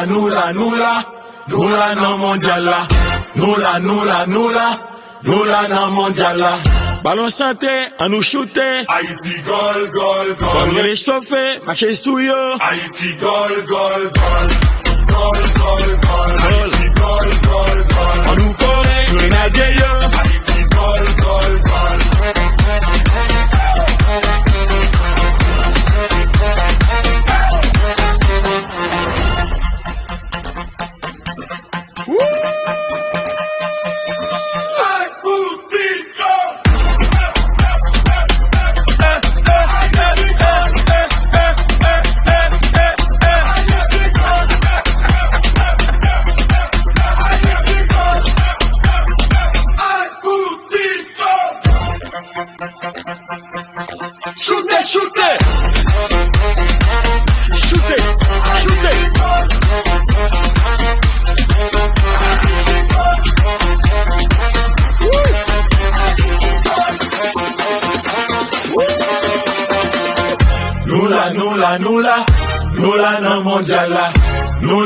nous là dans mondial là. Nous là dans mondial là. Ballon santé, à nous shooter. Haïti gol, gol, gol. On les chauffer, marcher sous yo. Haïti gol, gol, gol. Gol, gol, gol. Haïti gol, gol, gol. On nous corée, nous renadier yo. Haïti gol, gol, gol. Shootez, shootez. Shootez, shootez. Nous là dans mondial là. Nous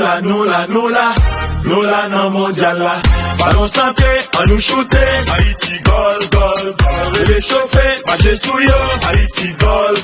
là dans mondial là. Ballon santé, à nous shooter. Haïti gol, gol, gol. Les chauffer, marcher sous yo. Haïti gol,